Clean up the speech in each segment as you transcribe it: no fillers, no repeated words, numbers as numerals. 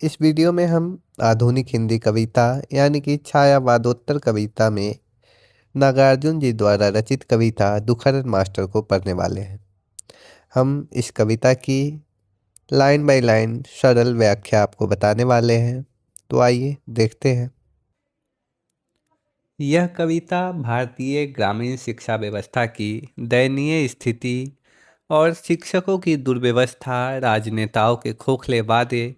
इस वीडियो में हम आधुनिक हिंदी कविता यानी कि छायावादोत्तर कविता में नागार्जुन जी द्वारा रचित कविता दुखरन मास्टर को पढ़ने वाले हैं। हम इस कविता की लाइन बाय लाइन सरल व्याख्या आपको बताने वाले हैं। तो आइए देखते हैं। यह कविता भारतीय ग्रामीण शिक्षा व्यवस्था की दयनीय स्थिति और शिक्षकों की दुर्व्यवस्था, राजनेताओं के खोखले वादे,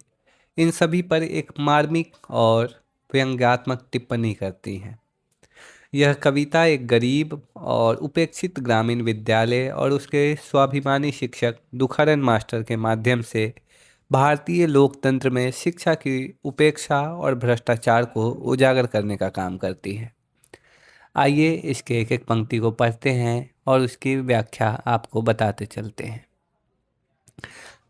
इन सभी पर एक मार्मिक और व्यंग्यात्मक टिप्पणी करती है। यह कविता एक गरीब और उपेक्षित ग्रामीण विद्यालय और उसके स्वाभिमानी शिक्षक दुखरन मास्टर के माध्यम से भारतीय लोकतंत्र में शिक्षा की उपेक्षा और भ्रष्टाचार को उजागर करने का काम करती है। आइए इसके एक एक पंक्ति को पढ़ते हैं और उसकी व्याख्या आपको बताते चलते हैं।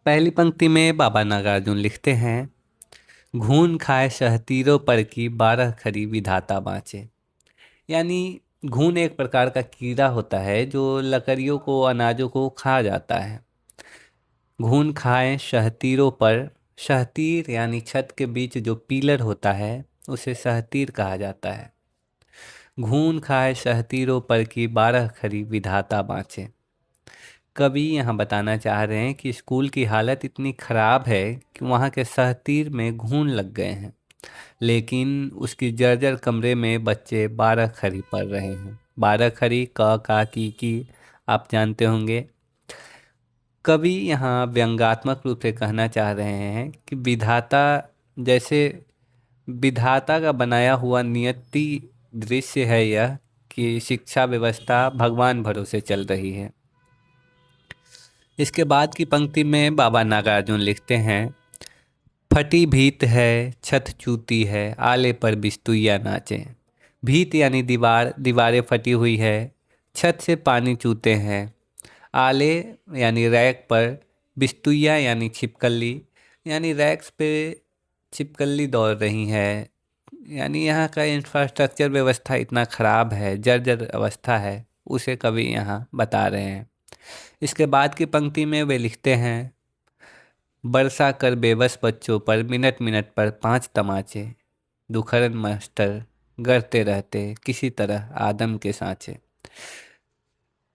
पहली पंक्ति में बाबा नागार्जुन लिखते हैं, घून खाए शहतीरों पर की 12 खरी विधाता बाँचे। यानी घून एक प्रकार का कीड़ा होता है जो लकड़ियों को, अनाजों को खा जाता है। घून खाए शहतीरों पर, शहतीर यानी छत के बीच जो पीलर होता है उसे शहतीर कहा जाता है। घून खाए शहतीरों पर की 12 खरी विधाता बाँचे। कवि यहाँ बताना चाह रहे हैं कि स्कूल की हालत इतनी ख़राब है कि वहाँ के सहतीर में घून लग गए हैं, लेकिन उसकी जर्जर कमरे में बच्चे 12 खरी पढ़ रहे हैं। 12 खरी क का की आप जानते होंगे। कवि यहाँ व्यंग्यात्मक रूप से कहना चाह रहे हैं कि विधाता, जैसे विधाता का बनाया हुआ नियति दृश्य है यह, कि शिक्षा व्यवस्था भगवान भरोसे चल रही है। इसके बाद की पंक्ति में बाबा नागार्जुन लिखते हैं, फटी भीत है छत चूती है आले पर बिस्तुइया नाचे। भीत यानी दीवार, दीवारें फटी हुई है, छत से पानी चूते हैं, आले यानी रैक पर, बिस्तुइया यानी छिपकली, यानी रैक्स पे छिपकली दौड़ रही है। यानी यहाँ का इंफ्रास्ट्रक्चर व्यवस्था इतना ख़राब है, जर्जर अवस्था है, उसे कवि यहाँ बता रहे हैं। इसके बाद की पंक्ति में वे लिखते हैं, बरसा कर बेबस बच्चों पर मिनट मिनट पर 5 तमाचे। दुखरन मास्टर गढ़ते रहते किसी तरह आदम के सांचे।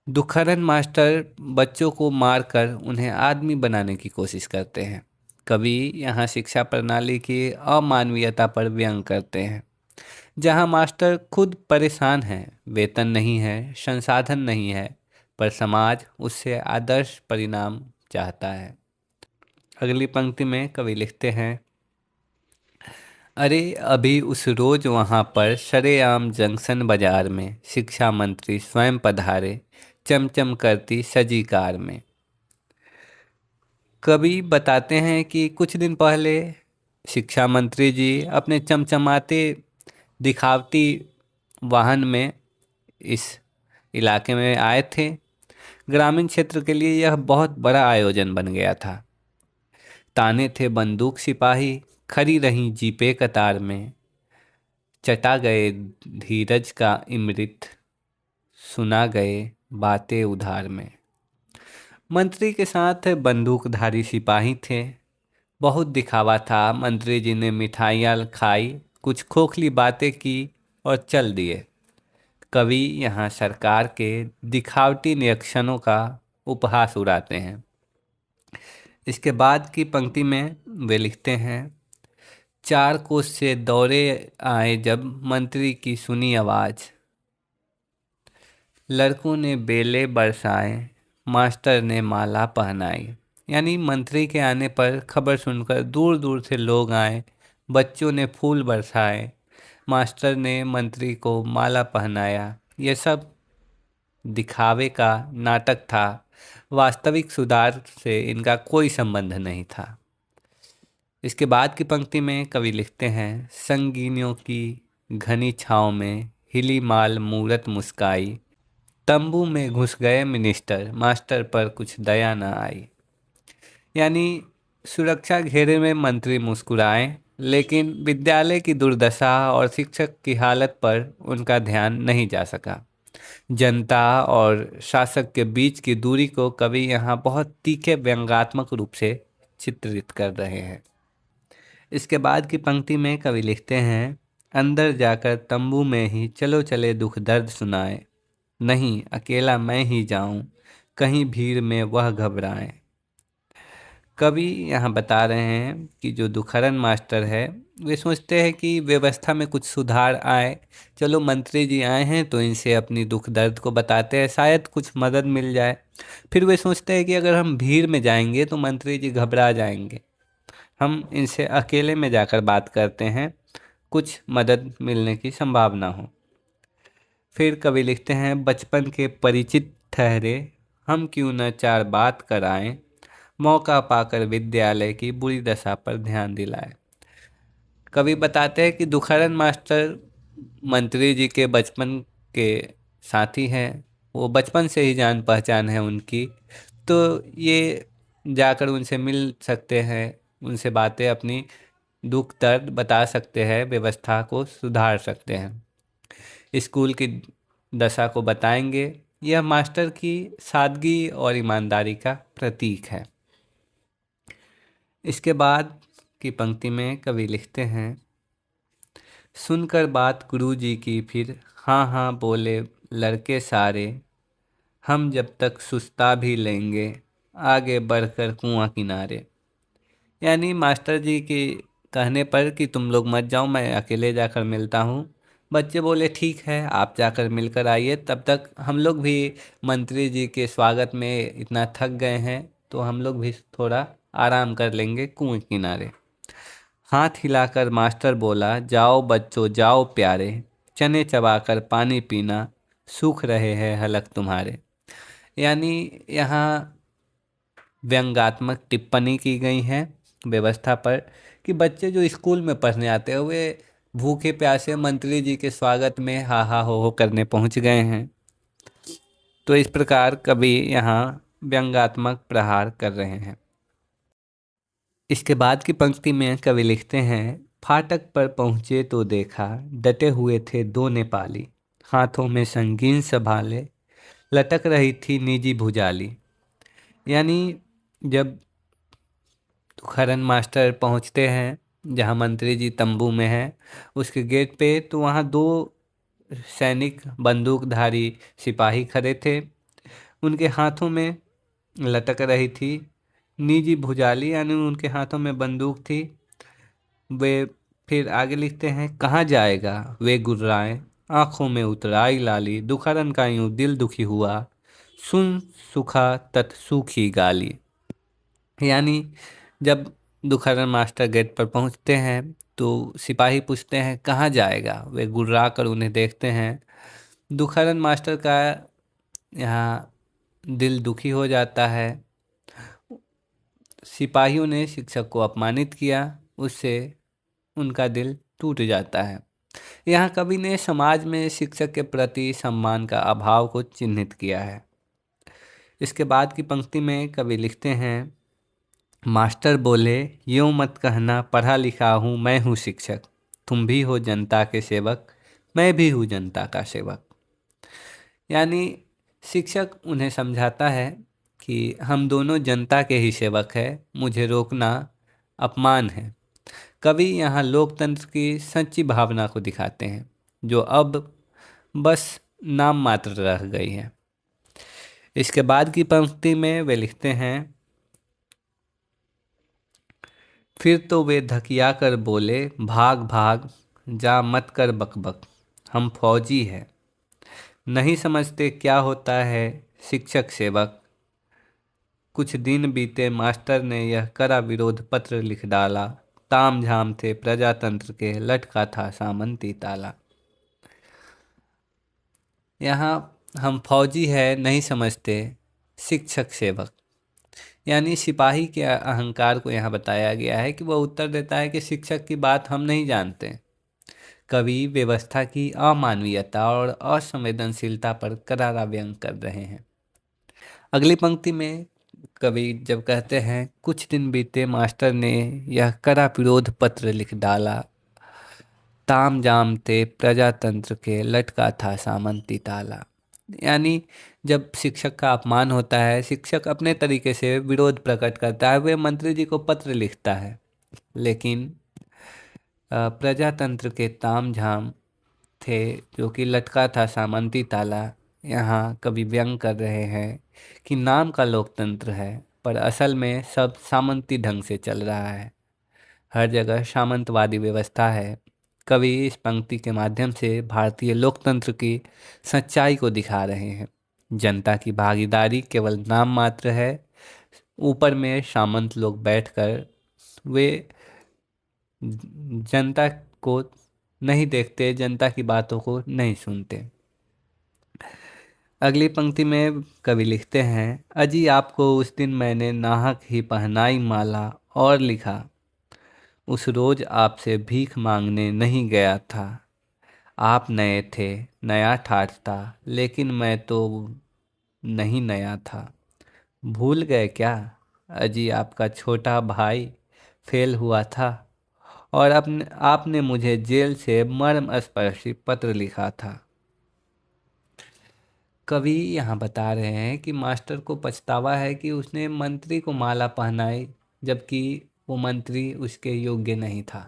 दुखरन मास्टर बच्चों को मारकर उन्हें आदमी बनाने की कोशिश करते हैं। कवि यहाँ शिक्षा प्रणाली की अमानवीयता पर व्यंग करते हैं। जहाँ मास्टर खुद परेशान है, वेतन नहीं है, संसाधन नहीं है, पर समाज उससे आदर्श परिणाम चाहता है। अगली पंक्ति में कवि लिखते हैं, अरे अभी उस रोज वहाँ पर सरेआम जंक्शन बाजार में शिक्षा मंत्री स्वयं पधारे, चमचम करती सजी कार में। कवि बताते हैं कि कुछ दिन पहले शिक्षा मंत्री जी अपने चमचमाते दिखावटी वाहन में इस इलाके में आए थे। ग्रामीण क्षेत्र के लिए यह बहुत बड़ा आयोजन बन गया था। ताने थे बंदूक सिपाही, खड़ी रहीं जीपे कतार में, चटा गए धीरज का इमृत, सुना गए बातें उधार में। मंत्री के साथ बंदूकधारी सिपाही थे। बहुत दिखावा था। मंत्री जी ने मिठाइयाँ खाई, कुछ खोखली बातें की और चल दिए। कवि यहाँ सरकार के दिखावटी निरीक्षणों का उपहास उड़ाते हैं। इसके बाद की पंक्ति में वे लिखते हैं, 4 कोस से दौड़े आए जब मंत्री की सुनी आवाज़, लड़कों ने बेले बरसाए, मास्टर ने माला पहनाई। यानी मंत्री के आने पर खबर सुनकर दूर दूर से लोग आए, बच्चों ने फूल बरसाए, मास्टर ने मंत्री को माला पहनाया। ये सब दिखावे का नाटक था, वास्तविक सुधार से इनका कोई संबंध नहीं था। इसके बाद की पंक्ति में कवि लिखते हैं, संगीनियों की घनी छाँव में हिली माल मूरत मुस्काई, तंबू में घुस गए मिनिस्टर, मास्टर पर कुछ दया न आई। यानी सुरक्षा घेरे में मंत्री मुस्कुराए, लेकिन विद्यालय की दुर्दशा और शिक्षक की हालत पर उनका ध्यान नहीं जा सका। जनता और शासक के बीच की दूरी को कवि यहाँ बहुत तीखे व्यंग्यात्मक रूप से चित्रित कर रहे हैं। इसके बाद की पंक्ति में कवि लिखते हैं, अंदर जाकर तंबू में ही चलो चले दुख दर्द सुनाए, नहीं अकेला मैं ही जाऊं कहीं भीड़ में वह घबराए। कवि यहाँ बता रहे हैं कि जो दुखहरण मास्टर है वे सोचते हैं कि व्यवस्था में कुछ सुधार आए। चलो मंत्री जी आए हैं तो इनसे अपनी दुख दर्द को बताते हैं, शायद कुछ मदद मिल जाए। फिर वे सोचते हैं कि अगर हम भीड़ में जाएंगे तो मंत्री जी घबरा जाएंगे, हम इनसे अकेले में जाकर बात करते हैं, कुछ मदद मिलने की संभावना हो। फिर कवि लिखते हैं, बचपन के परिचित ठहरे हम क्यों न चार बात कराएं, मौका पाकर विद्यालय की बुरी दशा पर ध्यान दिलाए। कवि बताते हैं कि दुखहरण मास्टर मंत्री जी के बचपन के साथी हैं, वो बचपन से ही जान पहचान है उनकी, तो ये जाकर उनसे मिल सकते हैं, उनसे बातें अपनी दुख दर्द बता सकते हैं, व्यवस्था को सुधार सकते हैं, स्कूल की दशा को बताएंगे। यह मास्टर की सादगी और ईमानदारी का प्रतीक है। इसके बाद की पंक्ति में कवि लिखते हैं, सुनकर बात गुरु जी की फिर हाँ हाँ बोले लड़के सारे, हम जब तक सुस्ता भी लेंगे आगे बढ़कर कुआं किनारे। यानी मास्टर जी के कहने पर कि तुम लोग मत जाओ, मैं अकेले जाकर मिलता हूँ। बच्चे बोले ठीक है आप जाकर मिलकर आइए, तब तक हम लोग भी मंत्री जी के स्वागत में इतना थक गए हैं तो हम लोग भी थोड़ा आराम कर लेंगे कुएं किनारे। हाथ हिलाकर मास्टर बोला, जाओ बच्चों जाओ प्यारे, चने चबाकर पानी पीना सूख रहे हैं हलक तुम्हारे। यानी यहाँ व्यंग्यात्मक टिप्पणी की गई है व्यवस्था पर कि बच्चे जो स्कूल में पढ़ने आते हैं वे भूखे प्यासे मंत्री जी के स्वागत में हा हा हो करने पहुंच गए हैं। तो इस प्रकार कवि यहाँ व्यंग्यात्मक प्रहार कर रहे हैं। इसके बाद की पंक्ति में कवि लिखते हैं, फाटक पर पहुंचे तो देखा डटे हुए थे दो नेपाली, हाथों में संगीन संभाले लटक रही थी निजी भुजाली। यानी जब खरन मास्टर पहुंचते हैं जहां मंत्री जी तंबू में हैं, उसके गेट पे तो वहां दो सैनिक बंदूकधारी सिपाही खड़े थे, उनके हाथों में लटक रही थी निजी भुजाली, यानी उनके हाथों में बंदूक थी। वे फिर आगे लिखते हैं, कहाँ जाएगा वे गुर्राए, आंखों में उतराई लाली, दुखहरन का यूं दिल दुखी हुआ, सुन सुखा तत सूखी गाली। यानी जब दुखहरन मास्टर गेट पर पहुंचते हैं तो सिपाही पूछते हैं कहाँ जाएगा, वे गुर्रा कर उन्हें देखते हैं। दुखहरन मास्टर का यहाँ दिल दुखी हो जाता है, सिपाहियों ने शिक्षक को अपमानित किया, उससे उनका दिल टूट जाता है। यहाँ कवि ने समाज में शिक्षक के प्रति सम्मान का अभाव को चिन्हित किया है। इसके बाद की पंक्ति में कवि लिखते हैं, मास्टर बोले यूँ मत कहना पढ़ा लिखा हूँ मैं हूँ शिक्षक, तुम भी हो जनता के सेवक मैं भी हूँ जनता का सेवक। यानी शिक्षक उन्हें समझाता है कि हम दोनों जनता के ही सेवक हैं, मुझे रोकना अपमान है। कवि यहाँ लोकतंत्र की सच्ची भावना को दिखाते हैं जो अब बस नाम मात्र रह गई है। इसके बाद की पंक्ति में वे लिखते हैं, फिर तो वे धकिया कर बोले भाग भाग जा मत कर बकबक, हम फौजी हैं नहीं समझते क्या होता है शिक्षक सेवक। कुछ दिन बीते मास्टर ने यह कड़ा विरोध पत्र लिख डाला, ताम झाम थे प्रजातंत्र के लटका था सामंती ताला। यहाँ हम फौजी है नहीं समझते शिक्षक सेवक, यानी सिपाही के अहंकार को यहाँ बताया गया है कि वह उत्तर देता है कि शिक्षक की बात हम नहीं जानते। कवि व्यवस्था की अमानवीयता और असंवेदनशीलता पर करारा व्यंग कर रहे हैं। अगली पंक्ति में कवि जब कहते हैं, कुछ दिन बीते मास्टर ने यह कड़ा विरोध पत्र लिख डाला, ताम जाम थे प्रजातंत्र के लटका था सामंती ताला। यानी जब शिक्षक का अपमान होता है, शिक्षक अपने तरीके से विरोध प्रकट करता है, वह मंत्री जी को पत्र लिखता है, लेकिन प्रजातंत्र के तामझाम थे, जो कि लटका था सामंती ताला। यहाँ कवि व्यंग कर रहे हैं कि नाम का लोकतंत्र है, पर असल में सब सामंती ढंग से चल रहा है। हर जगह सामंतवादी व्यवस्था है। कवि इस पंक्ति के माध्यम से भारतीय लोकतंत्र की सच्चाई को दिखा रहे हैं। जनता की भागीदारी केवल नाम मात्र है। ऊपर में सामंत लोग बैठकर वे जनता को नहीं देखते, जनता की बातों को नहीं सुनते। अगली पंक्ति में कवि लिखते हैं, अजी आपको उस दिन मैंने नाहक ही पहनाई माला, और लिखा, उस रोज आपसे भीख मांगने नहीं गया था। आप नए थे, नया ठाठ था, लेकिन मैं तो नहीं नया था। भूल गए क्या? अजी आपका छोटा भाई फेल हुआ था, और अपने आपने मुझे जेल से मर्मस्पर्शी पत्र लिखा था। कवि यहाँ बता रहे हैं कि मास्टर को पछतावा है कि उसने मंत्री को माला पहनाई, जबकि वो मंत्री उसके योग्य नहीं था।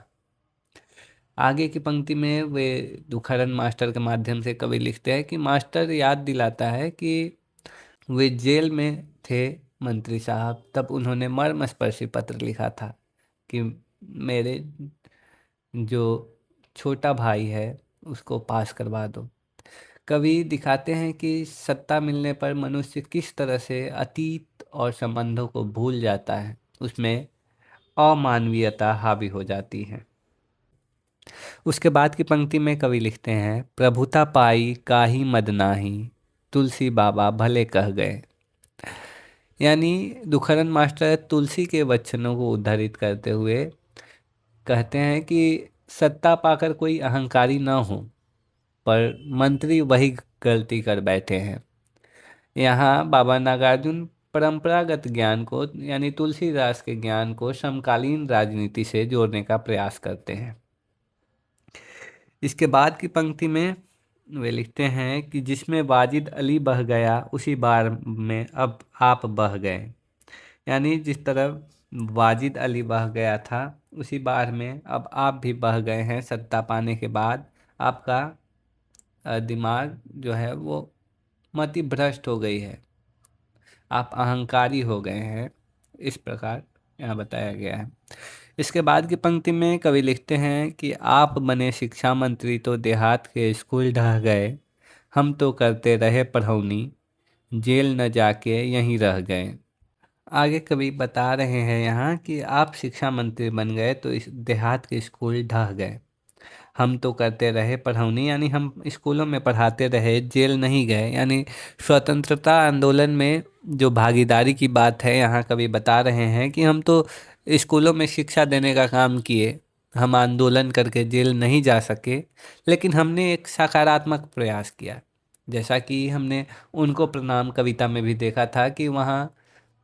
आगे की पंक्ति में वे दुखहरण मास्टर के माध्यम से कवि लिखते हैं कि मास्टर याद दिलाता है कि वे जेल में थे मंत्री साहब, तब उन्होंने मर्मस्पर्शी पत्र लिखा था कि मेरे जो छोटा भाई है उसको पास करवा दो। कवि दिखाते हैं कि सत्ता मिलने पर मनुष्य किस तरह से अतीत और संबंधों को भूल जाता है, उसमें अमानवीयता हावी हो जाती है। उसके बाद की पंक्ति में कवि लिखते हैं, प्रभुता पाई काहि मद नाही, तुलसी बाबा भले कह गए। यानी दुखहरण मास्टर तुलसी के वचनों को उद्धृत करते हुए कहते हैं कि सत्ता पाकर कोई अहंकारी न हो, पर मंत्री वही गलती कर बैठे हैं। यहाँ बाबा नागार्जुन परंपरागत ज्ञान को, यानी तुलसीदास के ज्ञान को समकालीन राजनीति से जोड़ने का प्रयास करते हैं। इसके बाद की पंक्ति में वे लिखते हैं कि जिसमें वाजिद अली बह गया, उसी बार में अब आप बह गए। यानी जिस तरह वाजिद अली बह गया था, उसी बार में अब आप भी बह गए हैं। सत्ता पाने के बाद आपका दिमाग जो है वो मति भ्रष्ट हो गई है, आप अहंकारी हो गए हैं, इस प्रकार यहाँ बताया गया है। इसके बाद की पंक्ति में कवि लिखते हैं कि आप बने शिक्षा मंत्री तो देहात के स्कूल ढह गए, हम तो करते रहे पढ़ौनी, जेल न जाके यहीं रह गए। आगे कवि बता रहे हैं यहाँ कि आप शिक्षा मंत्री बन गए तो इस देहात के स्कूल ढह गए, हम तो करते रहे पढ़ौनी, यानी हम स्कूलों में पढ़ाते रहे, जेल नहीं गए। यानी स्वतंत्रता आंदोलन में जो भागीदारी की बात है, यहाँ कवि बता रहे हैं कि हम तो स्कूलों में शिक्षा देने का काम किए, हम आंदोलन करके जेल नहीं जा सके, लेकिन हमने एक सकारात्मक प्रयास किया। जैसा कि हमने उनको प्रणाम कविता में भी देखा था कि वहाँ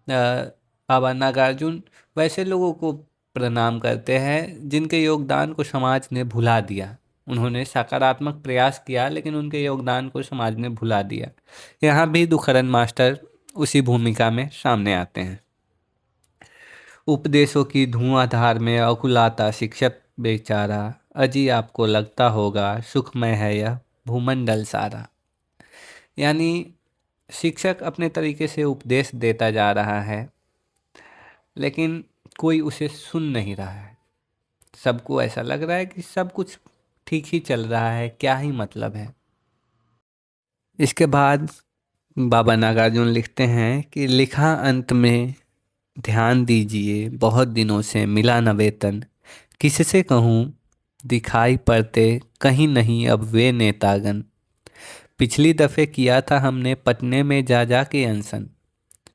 बाबा नागार्जुन वैसे लोगों को प्रणाम करते हैं जिनके योगदान को समाज ने भुला दिया। उन्होंने सकारात्मक प्रयास किया, लेकिन उनके योगदान को समाज ने भुला दिया। यहाँ भी दुखहरण मास्टर उसी भूमिका में सामने आते हैं। उपदेशों की धुआंधार में अकुलाता शिक्षक बेचारा, अजी आपको लगता होगा सुखमय है यह भूमंडल सारा। यानी शिक्षक अपने तरीके से उपदेश देता जा रहा है, लेकिन कोई उसे सुन नहीं रहा है। सबको ऐसा लग रहा है कि सब कुछ ठीक ही चल रहा है, क्या ही मतलब है। इसके बाद बाबा नागार्जुन लिखते हैं कि लिखा अंत में ध्यान दीजिए, बहुत दिनों से मिला न वेतन, किससे कहूँ दिखाई पड़ते कहीं नहीं अब वे नेतागन। पिछली दफे किया था हमने पटने में जा जा के अनशन,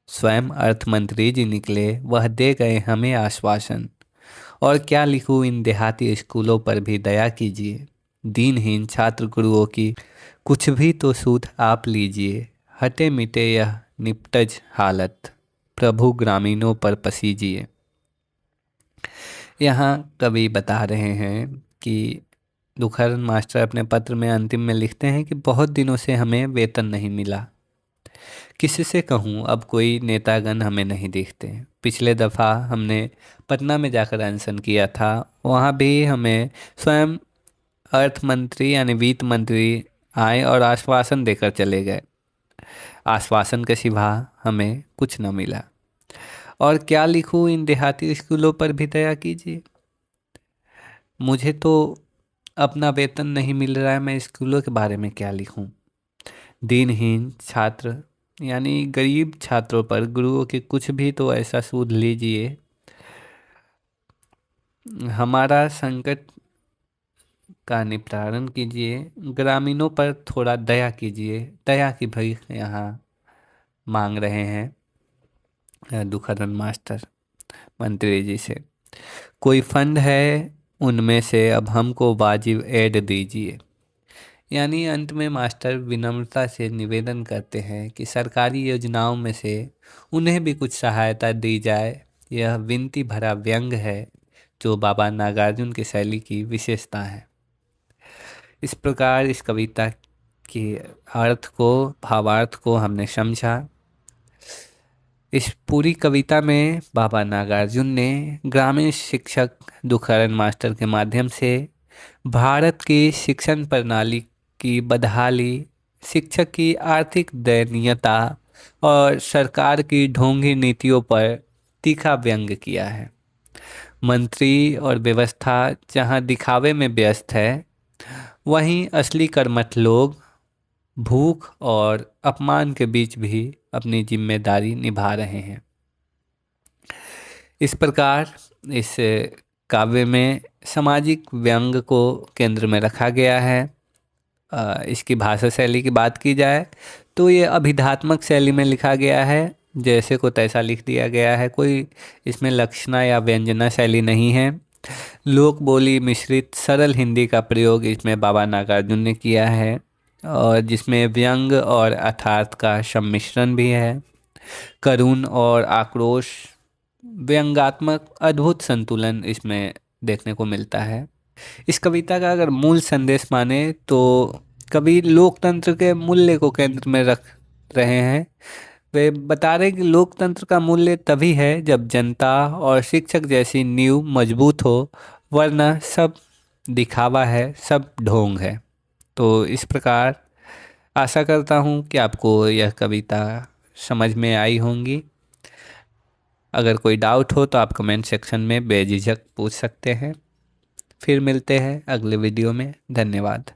स्वयं अर्थ मंत्री जी निकले, वह दे गए हमें आश्वासन। और क्या लिखूं इन देहाती स्कूलों पर भी दया कीजिए, दीनहीन छात्र गुरुओं की कुछ भी तो सूध आप लीजिए। हटे मिटे यह निपटज हालत, प्रभु ग्रामीणों पर पसीजिए। यहाँ कवि बता रहे हैं कि दुखहरण मास्टर अपने पत्र में अंतिम में लिखते हैं कि बहुत दिनों से हमें वेतन नहीं मिला, किसी से कहूँ अब कोई नेतागण हमें नहीं दिखते। पिछले दफ़ा हमने पटना में जाकर अनशन किया था, वहाँ भी हमें स्वयं अर्थ मंत्री यानी वित्त मंत्री आए और आश्वासन देकर चले गए। आश्वासन के सिवा हमें कुछ न मिला। और क्या लिखूं इन देहाती स्कूलों पर भी दया कीजिए। मुझे तो अपना वेतन नहीं मिल रहा है, मैं स्कूलों के बारे में क्या लिखूं। दिनहीन छात्र यानी गरीब छात्रों पर गुरुओं की कुछ भी तो ऐसा सूद लीजिए। हमारा संकट का निपटारण कीजिए, ग्रामीणों पर थोड़ा दया कीजिए। दया की भई यहाँ मांग रहे हैं दुखरन मास्टर मंत्री जी से। कोई फंड है उनमें से अब हमको वाजिब ऐड दीजिए। यानी अंत में मास्टर विनम्रता से निवेदन करते हैं कि सरकारी योजनाओं में से उन्हें भी कुछ सहायता दी जाए। यह विनती भरा व्यंग है जो बाबा नागार्जुन की शैली की विशेषता है। इस प्रकार इस कविता के अर्थ को, भावार्थ को हमने समझा। इस पूरी कविता में बाबा नागार्जुन ने ग्रामीण शिक्षक दुखहरण मास्टर के माध्यम से भारत की शिक्षण प्रणाली की बदहाली, शिक्षक की आर्थिक दयनीयता और सरकार की ढोंगी नीतियों पर तीखा व्यंग किया है। मंत्री और व्यवस्था जहां दिखावे में व्यस्त है, वहीं असली कर्मठ लोग भूख और अपमान के बीच भी अपनी जिम्मेदारी निभा रहे हैं। इस प्रकार इस काव्य में सामाजिक व्यंग को केंद्र में रखा गया है। इसकी भाषा शैली की बात की जाए तो ये अभिधात्मक शैली में लिखा गया है, जैसे को तैसा लिख दिया गया है। कोई इसमें लक्षणा या व्यंजना शैली नहीं है। लोक बोली मिश्रित सरल हिंदी का प्रयोग इसमें बाबा नागार्जुन ने किया है, और जिसमें व्यंग और अर्थार्थ का सम्मिश्रण भी है। करुण और आक्रोश, व्यंग्यात्मक अद्भुत संतुलन इसमें देखने को मिलता है। इस कविता का अगर मूल संदेश माने तो कवि लोकतंत्र के मूल्य को केंद्र में रख रहे हैं। वे बता रहे कि लोकतंत्र का मूल्य तभी है जब जनता और शिक्षक जैसी नींव मजबूत हो, वरना सब दिखावा है, सब ढोंग है। तो इस प्रकार आशा करता हूँ कि आपको यह कविता समझ में आई होंगी। अगर कोई डाउट हो तो आप कमेंट सेक्शन में बेझिझक पूछ सकते हैं। फिर मिलते हैं अगले वीडियो में। धन्यवाद।